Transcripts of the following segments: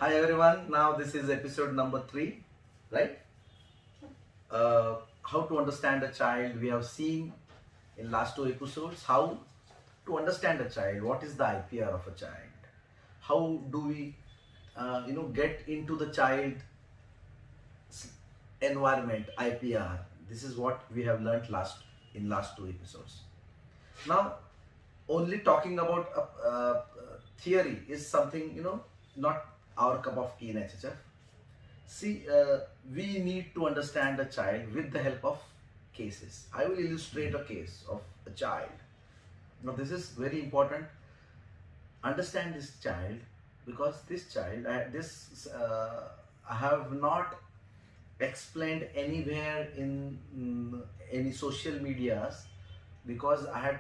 Hi everyone, now this is episode number 3, right? How to understand a child. We have seen in last 2 episodes how to understand a child, what is the IPR of a child, how do we get into the child environment IPR. This is what we have learnt last 2 episodes. Now only talking about theory is something not our cup of tea in HHF. See, we need to understand a child with the help of cases. I will illustrate a case of a child. Now, this is very important. Understand this child because this child, I have not explained anywhere in any social medias because I had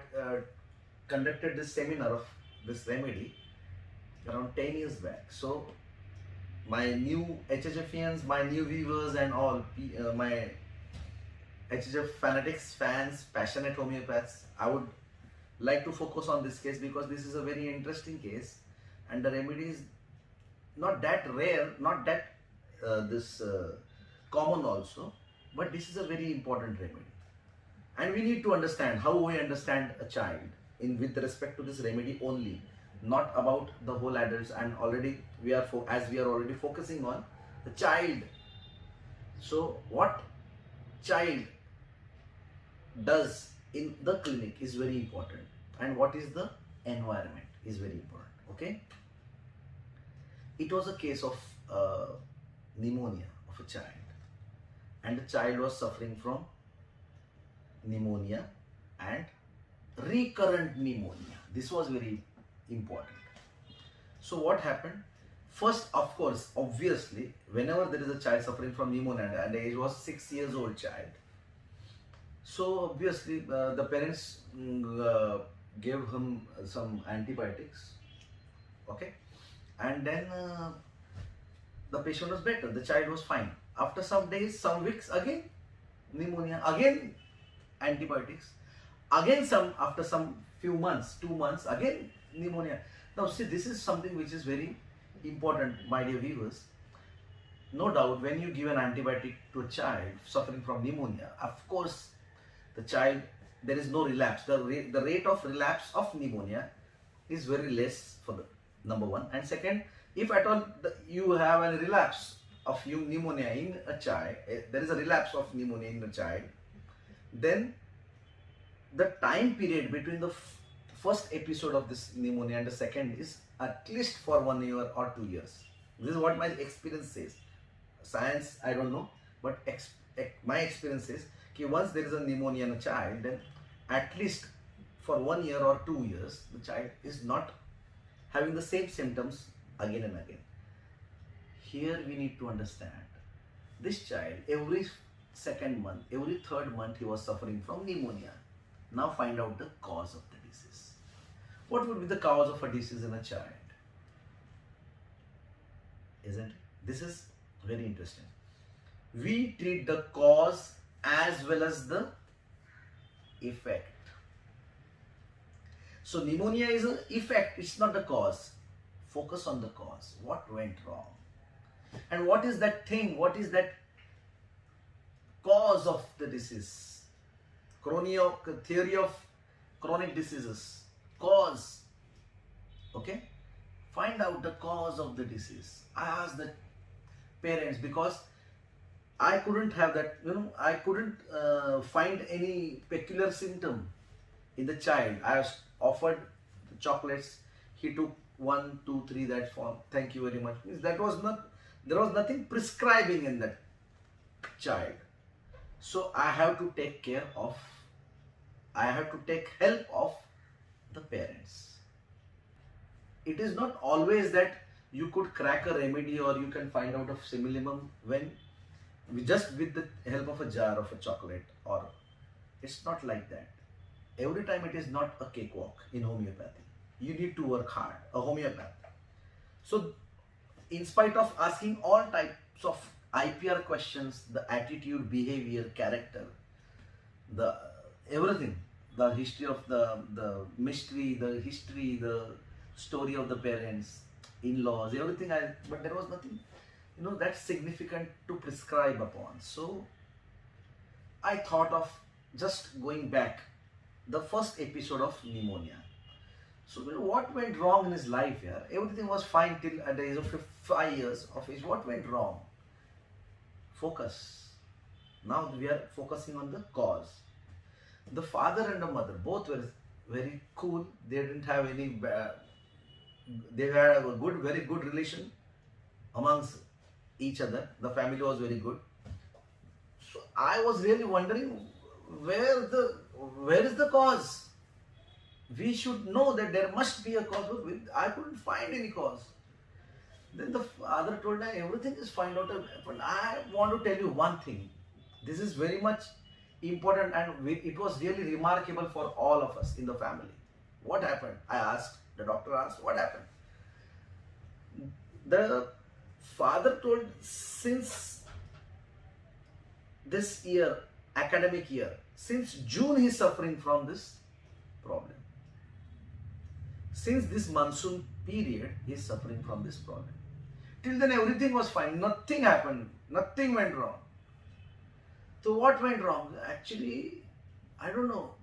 conducted this seminar of this remedy around 10 years back. So my new HHFians, my new viewers and all my HHF fanatics, fans, passionate homeopaths, I would like to focus on this case because this is a very interesting case and the remedy is not that rare, not that common also, but this is a very important remedy. And we need to understand how we understand a child with respect to this remedy only, not about the whole adults. And already we are already focusing on the child. So what child does in the clinic is very important, and what is the environment is very important. Okay, it was a case of pneumonia of a child, and the child was suffering from pneumonia and recurrent pneumonia. This was very important. So what happened? First, of course, obviously, whenever there is a child suffering from pneumonia and the age was 6 years old child, so obviously the parents gave him some antibiotics, okay, and then the patient was better, the child was fine. After some days, some weeks, again pneumonia, again antibiotics, again after some few months, 2 months, again pneumonia. Now see, this is something which is very important, my dear viewers. No doubt, when you give an antibiotic to a child suffering from pneumonia, of course the child, there is no relapse. The rate of relapse of pneumonia is very less, for the number one. And second, if at all you have a relapse of pneumonia in a child, there is a relapse of pneumonia in a child, then the time period between the first episode of this pneumonia and the second is at least for 1 year or 2 years. This is what my experience says. Science, I don't know, but my experience says that once there is a pneumonia in a child, then at least for 1 year or 2 years, the child is not having the same symptoms again and again. Here we need to understand, this child, every second month, every third month, he was suffering from pneumonia. Now find out the cause of the disease. What would be the cause of a disease in a child? Isn't it? This is very interesting. We treat the cause as well as the effect. So pneumonia is an effect, it's not the cause. Focus on the cause. What went wrong? And what is that thing? What is that cause of the disease? Theory of chronic diseases. Cause. Okay? Find out the cause of the disease. I asked the parents because I couldn't have that, I couldn't find any peculiar symptom in the child. I offered the chocolates. He took 1, 2, 3 that form. Thank you very much. There was nothing prescribing in that child. So I have to take help of the parents. It is not always that you could crack a remedy or you can find out of simillimum when just with the help of a jar of a chocolate, or it's not like that. Every time it is not a cakewalk in homeopathy. You need to work hard, a homeopath. So in spite of asking all types of IPR questions, the attitude, behavior, character, the everything, the history of the mystery, the history, the story of the parents, in-laws, everything. But there was nothing, that significant to prescribe upon. So I thought of just going back the first episode of pneumonia. So what went wrong in his life here? Everything was fine till at the age of 5 years of age. What went wrong? Focus. Now we are focusing on the cause. The father and the mother both were very cool. They didn't have any. They had a very good relation amongst each other. The family was very good. So I was really wondering where is the cause? We should know that there must be a cause, but I couldn't find any cause. Then the father told me everything is fine, daughter, but I want to tell you one thing. This is very much important, and it was really remarkable for all of us in the family. What happened? I asked. The doctor asked, what happened? The father told, since this year, academic year, since June he is suffering from this problem. Since this monsoon period, he is suffering from this problem. Till then everything was fine. Nothing happened. Nothing went wrong. So what went wrong? Actually, I don't know.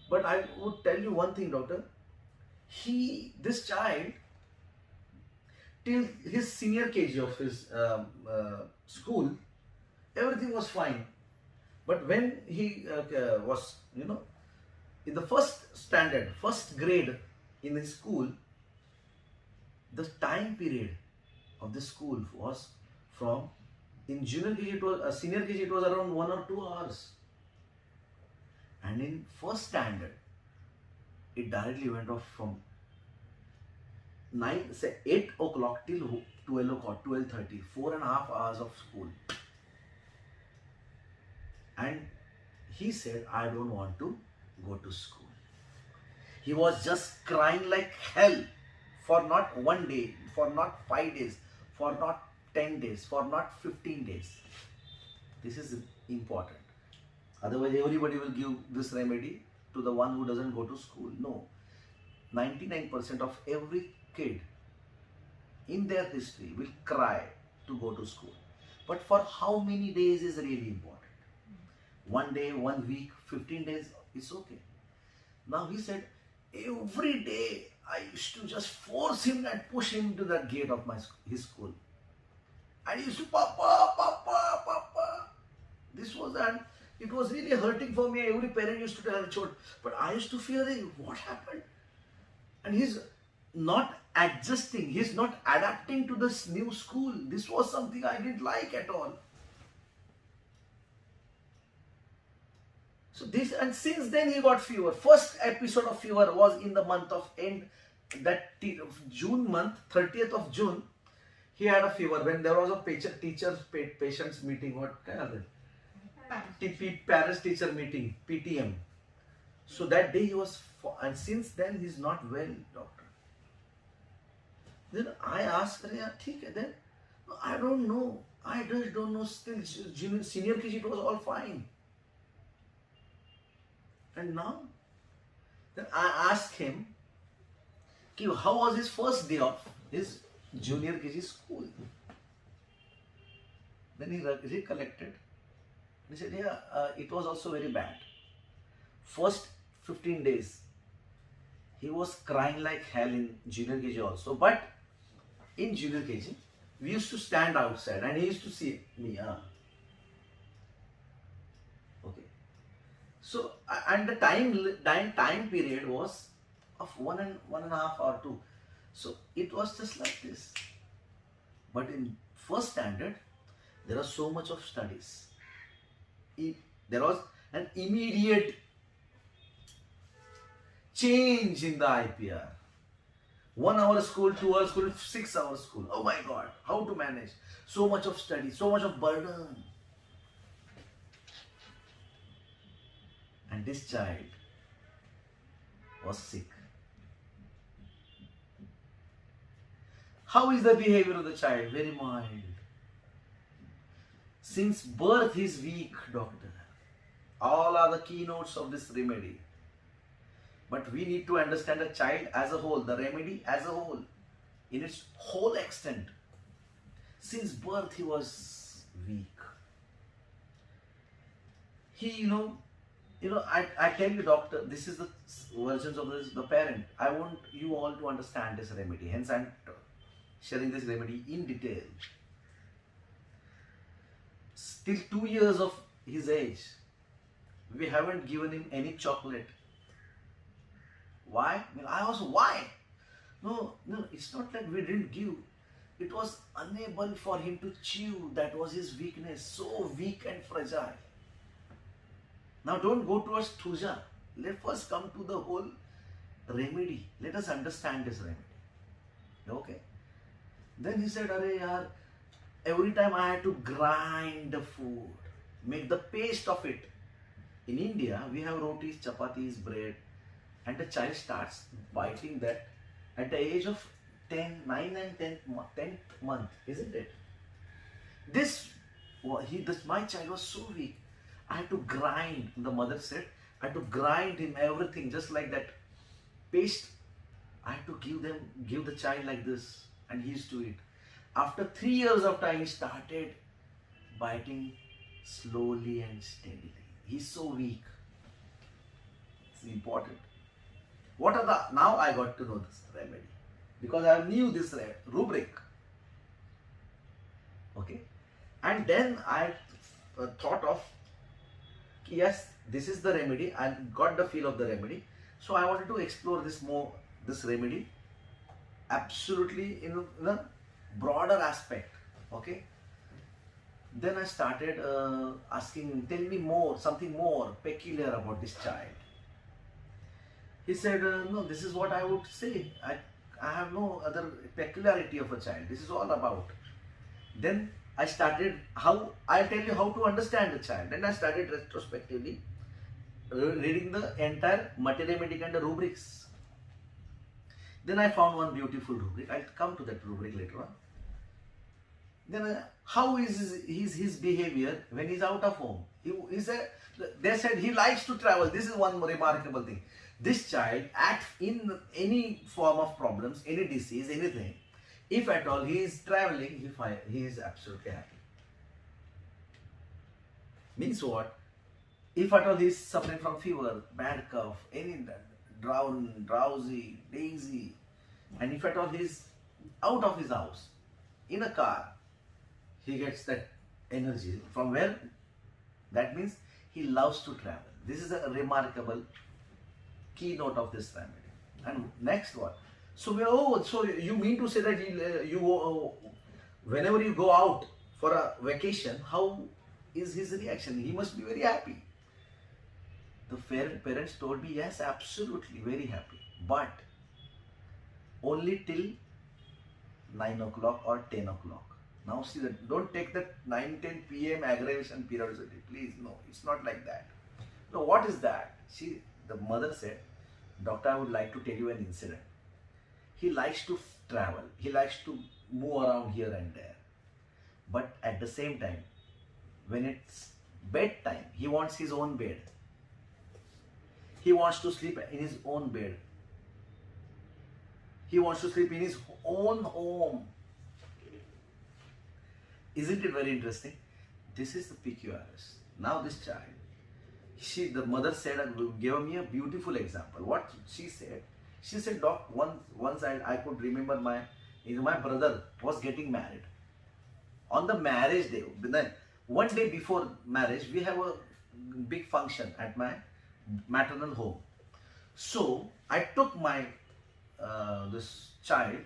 But I would tell you one thing, doctor. This child, till his senior KG of his school, everything was fine. But when he was, in the first grade in his school, the time period of the school was from, in junior KG, senior KG, it was around 1 or 2 hours. And in first standard, it directly went off from 8 o'clock till 12 o'clock, 12:30, 4.5 hours of school. And he said, I don't want to go to school. He was just crying like hell for not 1 day, for not 5 days, for not 10 days, for not 15 days. This is important. Otherwise, everybody will give this remedy to the one who doesn't go to school. No. 99% of every kid in their history will cry to go to school. But for how many days is really important. 1 day, 1 week, 15 days, it's okay. Now he said, every day I used to just force him and push him to the gate of his school. And he used to, Papa, Papa, Papa. This was, and it was really hurting for me. Every parent used to tell the child, but I used to fear, what happened? And he's not adjusting, he's not adapting to this new school. This was something I didn't like at all. So this, and since then he got fever. First episode of fever was in the month of June month, 30th of June. He had a fever when there was a patients meeting. What kind of it? Parents teacher meeting, PTM. So that day he was, and since then he is not well, doctor. Then I asked her, then I don't know. I just don't know. Still, senior KG, it was all fine. And now, then I asked him, how was his first day of his junior KG school? Then he recollected. He said, it was also very bad. First 15 days, he was crying like hell in junior KG also. But in junior KG, we used to stand outside and he used to see me. Okay. So, and the time period was of 1.5 or 2. So, it was just like this. But in first standard, there are so much of studies. There was an immediate change in the IPR. 1 hour school, 2 hour school, 6 hour school. Oh my God, how to manage? So much of study, so much of burden. And this child was sick. How is the behavior of the child? Very mild. Since birth he is weak, doctor. All are the keynotes of this remedy. But we need to understand a child as a whole, the remedy as a whole. in its whole extent. Since birth he was weak. He, I tell you, doctor, this is the versions of the parent. I want you all to understand this remedy. Hence, I'm sharing this remedy in detail. Still 2 years of his age, we haven't given him any chocolate. Why? I was, why? No, it's not like we didn't give. It was unable for him to chew. That was his weakness. So weak and fragile. Now don't go towards Thuja. Let first come to the whole remedy. Let us understand this remedy. Okay. Then he said, Arey yaar, every time I had to grind the food, make the paste of it. In India, we have rotis, chapatis, bread, and the child starts biting that at the age of 9 and 10th month, isn't it? My child was so weak. I had to grind, the mother said, I had to grind him everything just like that paste. I had to give the child like this, and he used to eat. After 3 years of time, he started biting slowly and steadily. He's so weak. It's important. Now I got to know this remedy, because I knew this rubric. Okay. And then I thought of, yes, this is the remedy. I got the feel of the remedy. So I wanted to explore this remedy absolutely in a broader aspect. Okay. Then I started asking, tell me something more peculiar about this child. He said, no, this is what I would say. I have no other peculiarity of a child. This is all about. Then I started, I'll tell you how to understand the child. Then I started retrospectively reading the entire materia medica and the rubrics. Then I found one beautiful rubric. I'll come to that rubric later on. Then how is his behavior when he's out of home? They said he likes to travel. This is one remarkable thing. This child acts in any form of problems, any disease, anything. If at all he is traveling, he is absolutely happy. Means what? If at all he is suffering from fever, bad cough, any drowsy, lazy, and if at all he is out of his house, in a car, he gets that energy. From where? That means he loves to travel. This is a remarkable keynote of this remedy. And next one. So you mean to say that whenever you go out for a vacation, how is his reaction? He must be very happy. The parents told me, yes, absolutely, very happy. But only till 9 o'clock or 10 o'clock. Now see that, don't take that 9-10 p.m. aggravation periodicity. Please, no, it's not like that. No, what is that? The mother said, doctor, I would like to tell you an incident. He likes to travel. He likes to move around here and there. But at the same time, when it's bedtime, he wants his own bed. He wants to sleep in his own bed. He wants to sleep in his own home. Isn't it very interesting? This is the PQRS. Now this child, the mother said, gave me a beautiful example. What she said? She said, doc, once I could remember my brother was getting married. On the marriage day, then one day before marriage, we have a big function at my maternal home. So I took my this child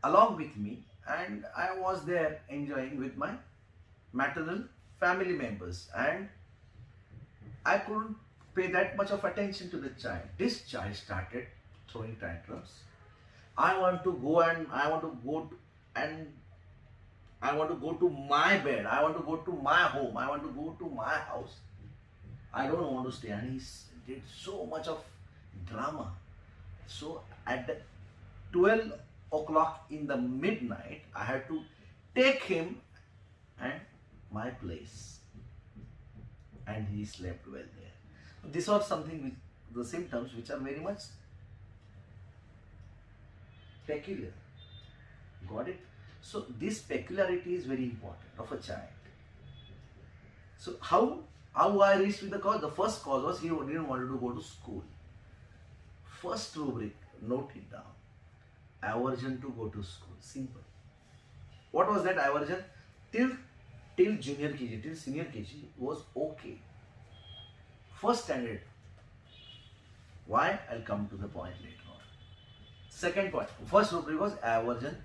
along with me, and I was there enjoying with my maternal family members, and I couldn't pay that much of attention to the child. This child started throwing tantrums. I want to go to my bed. I want to go to my home. I want to go to my house. I don't want to stay. And he did so much of drama. So at the 12 o'clock in the midnight, I had to take him and my place. And he slept well there. These are something the symptoms which are very much peculiar. Got it? So this peculiarity is very important of a child. So how I reached with the cause? The first cause was he didn't want to go to school. First rubric, note it down. Aversion to go to school. Simple. What was that aversion? Till junior KG, till senior KG was okay. First standard. Why? I'll come to the point later on. Second point. First rubric was aversion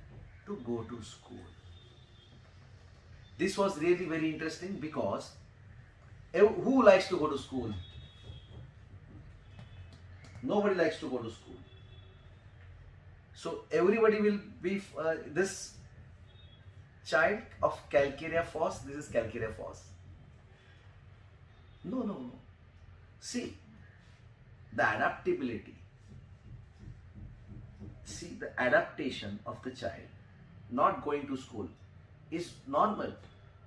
to go to school. This was really very interesting because who likes to go to school? Nobody likes to go to school. So everybody will be this child of calcarea phos. This is calcarea phos. No. See the adaptability. See the adaptation of the child not going to school is normal,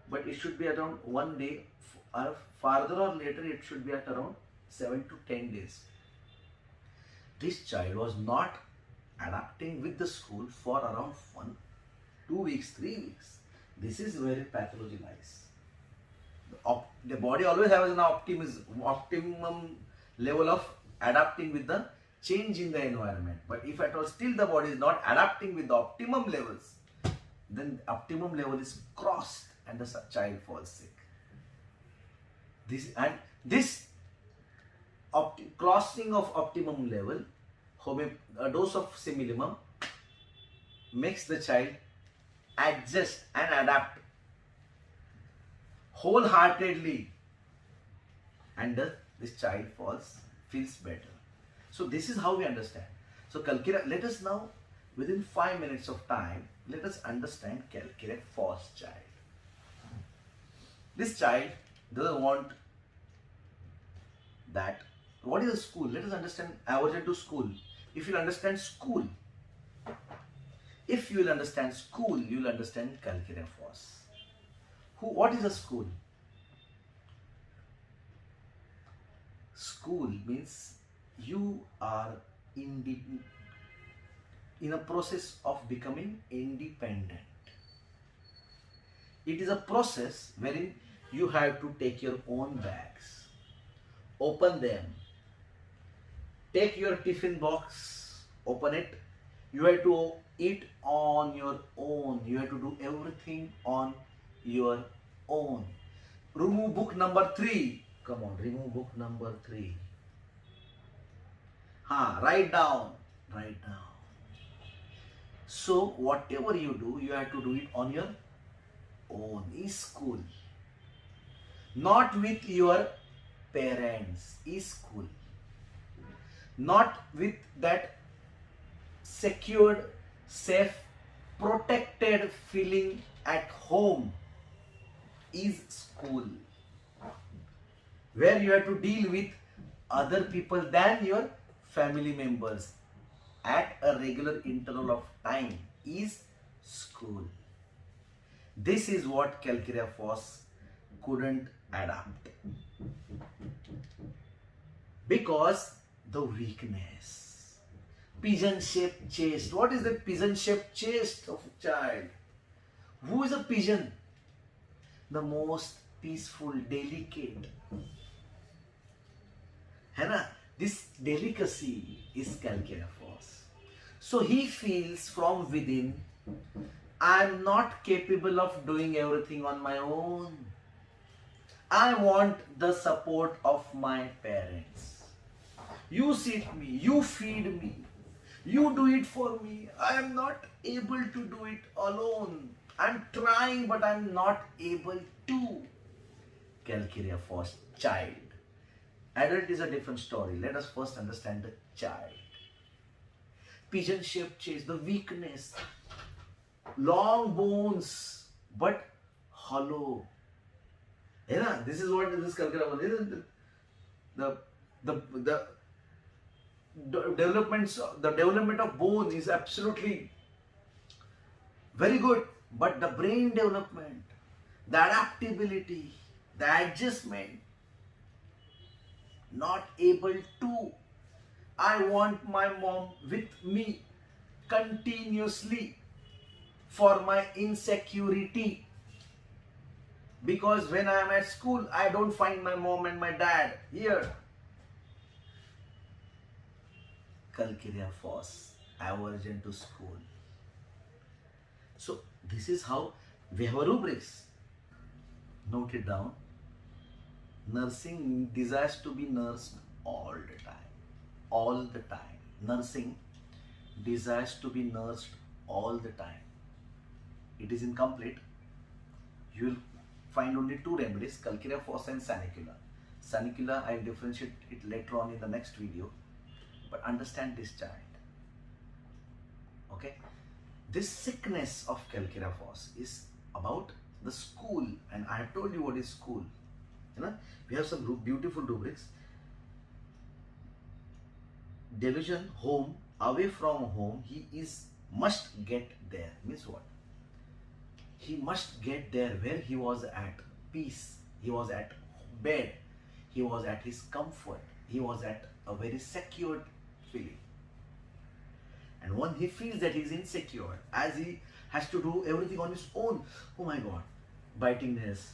but it should be around 1 day. Farther or later, it should be at around 7 to 10 days. This child was not adapting with the school for around 1, 2 weeks, 3 weeks. This is where pathology lies. The body always has an optimum level of adapting with the change in the environment. But if at all still the body is not adapting with the optimum levels, then the optimum level is crossed and the child falls sick. This crossing of optimum level, a dose of similimum makes the child adjust and adapt wholeheartedly, and this child feels better. So this is how we understand. So calcarea, let us now within 5 minutes of time, let us understand calcarea phos child. This child doesn't want that. What is a school? Let us understand aversion to school. If you understand school, you will understand calcarea phos. What is a school? School means you are in a process of becoming independent. It is a process wherein you have to take your own bags, open them, take your tiffin box, open it. You have to eat on your own. You have to do everything on your own. Remove book number 3. Come on, remove book number 3. Write down. So whatever you do, you have to do it on your own. Is school. Not with your parents. Is school. Not with that secured, safe, protected feeling at home. Is school. Where you have to deal with other people than your family members at a regular interval of time is school. This is what calcarea phos couldn't adapt. Because the weakness. Pigeon-shaped chest. What is the pigeon-shaped chest of a child? Who is a pigeon? The most peaceful, delicate. This delicacy is calcarea phos. So he feels from within, I am not capable of doing everything on my own. I want the support of my parents. You sit me, you feed me, you do it for me. I am not able to do it alone. I am trying, but I am not able to. Calcarea phos child. Adult is a different story. Let us first understand the child. Pigeon-shaped chest, the weakness. Long bones, but hollow. This is what this calcarea is. The development of bone is absolutely very good, but the brain development, the adaptability, the adjustment, not able to. I want my mom with me. continuously for my insecurity. Because when I am at school, I don't find my mom and my dad here. Calcarea phos, aversion to school. So this is how we have a rubrics. Note it down. Nursing desires to be nursed all the time. All the time. Nursing desires to be nursed all the time. It is incomplete. You will find only two remedies, calcarea phos and sanicula. Sanicula, I will differentiate it later on in the next video. But understand this child. Okay? This sickness of calcarea phos is about the school, and I have told you what is school. You know, we have some beautiful rubrics. Delusion, home, away from home, he must get there. Means what? He must get there where he was at peace, he was at bed, he was at his comfort, he was at a very secured feeling. And when he feels that he is insecure, as he has to do everything on his own, oh my God, bitingness,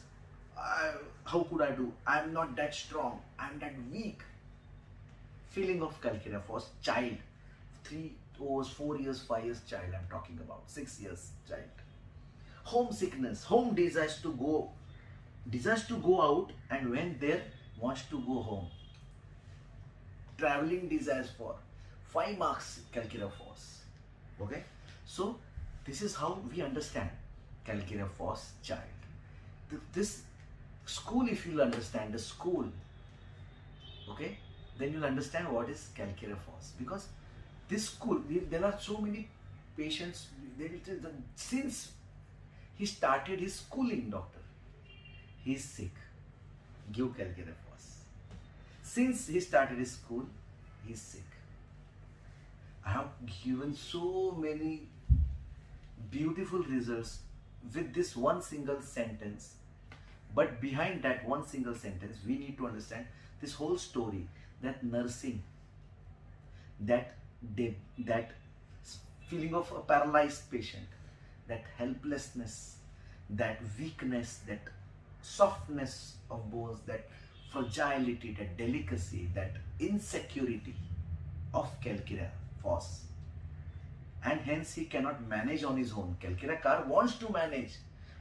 how could I do? I am not that strong, I am that weak. Feeling of calcarea phos, child, 3 years, 4 years, 5 years child I am talking about, 6 years child. Homesickness, home desires to go out, and when there wants to go home. Traveling desires for 5 marks calcarea phos. Okay, so this is how we understand calcarea phos child. This school, if you will understand the school, okay, then you'll understand what is calcarea phos. Because this school, there are so many patients, since he started his schooling, doctor, he is sick, give calcarea phos. Since he started his school, he is sick. I have given so many beautiful results with this one single sentence, but behind that one single sentence, we need to understand this whole story, that nursing, that feeling of a paralyzed patient, that helplessness, that weakness, that softness of bones, that fragility, that delicacy, that insecurity of calcarea phos. And hence he cannot manage on his own. Calcarea car wants to manage,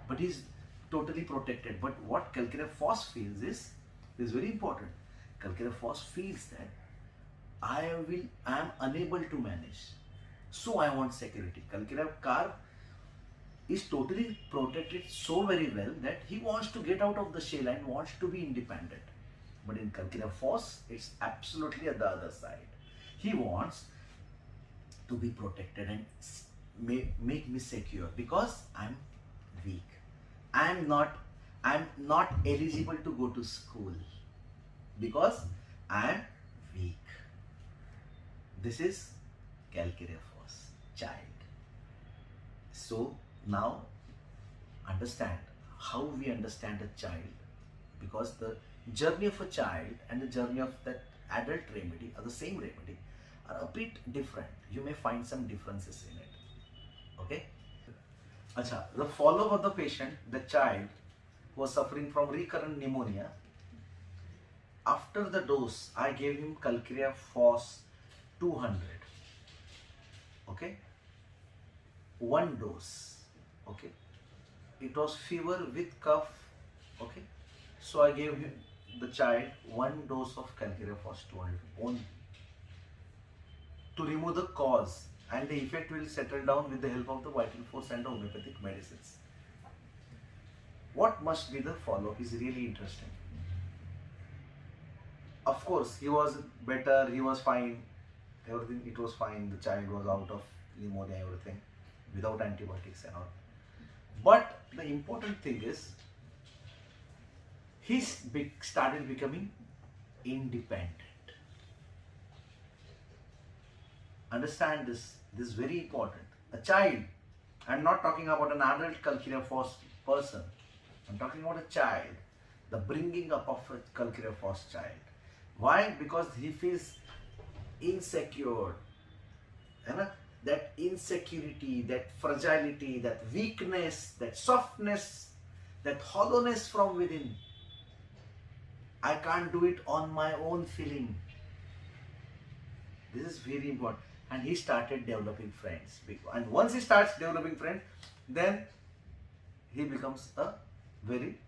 but he is totally protected. But what calcarea phos feels is very important. Calcarea phos feels that I am unable to manage, so I want security. Calcarea car is totally protected so very well that he wants to get out of the shell and wants to be independent. But in calcarea phos, it's absolutely at the other side. He wants to be protected and make me secure, because I'm weak. I'm not eligible to go to school because I'm weak. This is calcarea phos child. So now understand how we understand a child, because the journey of a child and the journey of that adult remedy are the same remedy, are a bit different. You may find some differences in it. Okay? Acha, the follow-up of the patient, the child was suffering from recurrent pneumonia. After the dose, I gave him calcarea phos 200. Okay? One dose. Okay? It was fever with cough. Okay? So I gave him, the child, one dose of calcarea phos 200 only, to remove the cause, and the effect will settle down with the help of the vital force and the homeopathic medicines. What must be the follow-up is really interesting. Of course, he was better, he was fine, everything, it was fine, the child was out of pneumonia, everything, without antibiotics and all. But the important thing is, he started becoming independent. Understand this is very important. A child, I'm not talking about an adult calcarea phos person, I'm talking about a child, the bringing up of a calcarea phos child. Why? Because he feels insecure. that insecurity, that fragility, that weakness, that softness, that hollowness from within. I can't do it on my own feeling. This is very important. And he started developing friends. And once he starts developing friends, then he becomes a very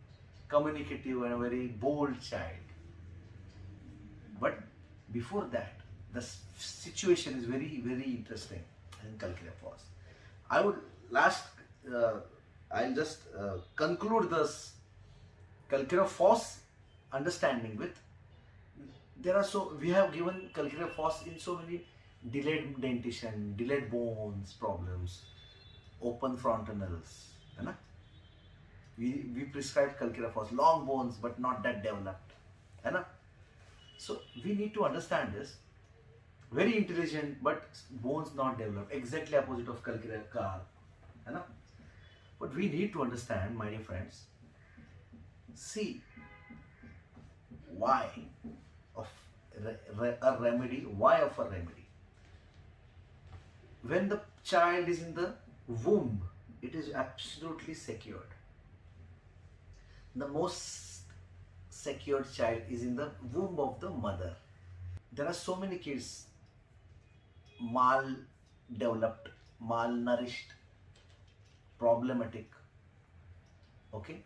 communicative and a very bold child. But before that, the situation is very, very interesting in calcarea phos. I would I'll just conclude this calcarea phos understanding with, we have given calcarea phos in so many delayed dentition, delayed bones problems, open frontanals, है ना? We prescribed calcarea phos, long bones but not that developed, है ना? So we need to understand this. Very intelligent but bones not developed, exactly opposite of calcarea car, है ना? But we need to understand, my dear friends, see why of a remedy, why of a remedy. When the child is in the womb, it is absolutely secured. The most secured child is in the womb of the mother. There are so many kids maldeveloped, malnourished, problematic. Okay?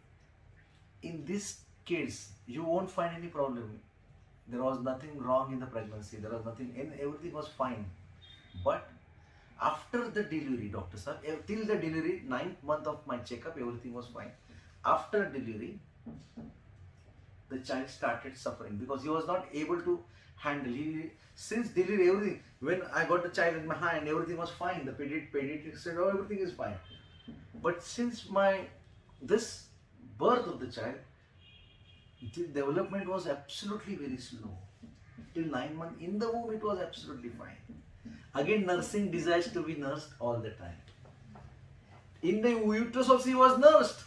In these kids, you won't find any problem. There was nothing wrong in the pregnancy. There was nothing, and everything was fine. But after the delivery, doctor sir, till the delivery, 9th month of my checkup, everything was fine. After delivery, the child started suffering because he was not able to handle. Since delivery, everything, when I got the child in my hand, everything was fine. The pediatric said, oh, everything is fine. But since this birth of the child, the development was absolutely very slow. Till 9 months in the womb, it was absolutely fine. Again, nursing desires to be nursed all the time. In the uterus also he was nursed.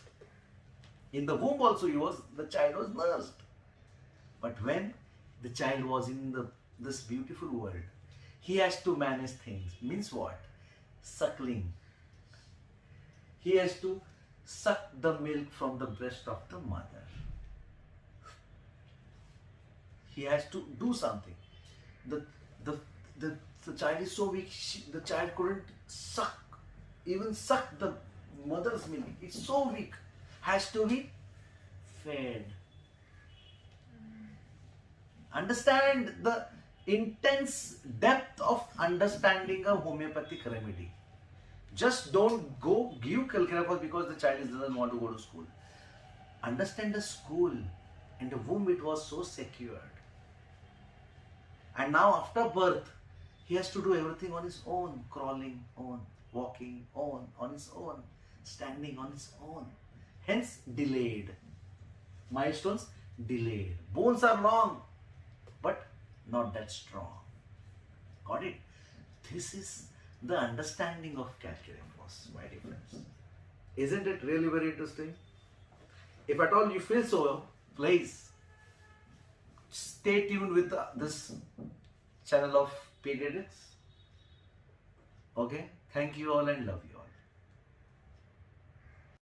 In the womb also the child was nursed. But when the child was in this beautiful world, he has to manage things. Means what? Suckling. He has to suck the milk from the breast of the mother. He has to do something. The child is so weak, the child couldn't even suck the mother's milk. It's so weak. Has to be fed. Understand the intense depth of understanding a homeopathic remedy. Just don't go give calcarea phos because the child doesn't want to go to school. Understand the school. In the womb it was so secured. And now after birth, he has to do everything on his own. Crawling on, walking on his own, standing on his own. Hence delayed. Milestones delayed. Bones are long, but not that strong. Got it? This is the understanding of calcarea phos, my dear friends. Isn't it really very interesting? If at all you feel so, please stay tuned with this channel of Paediatrics. Okay? Thank you all and love you all.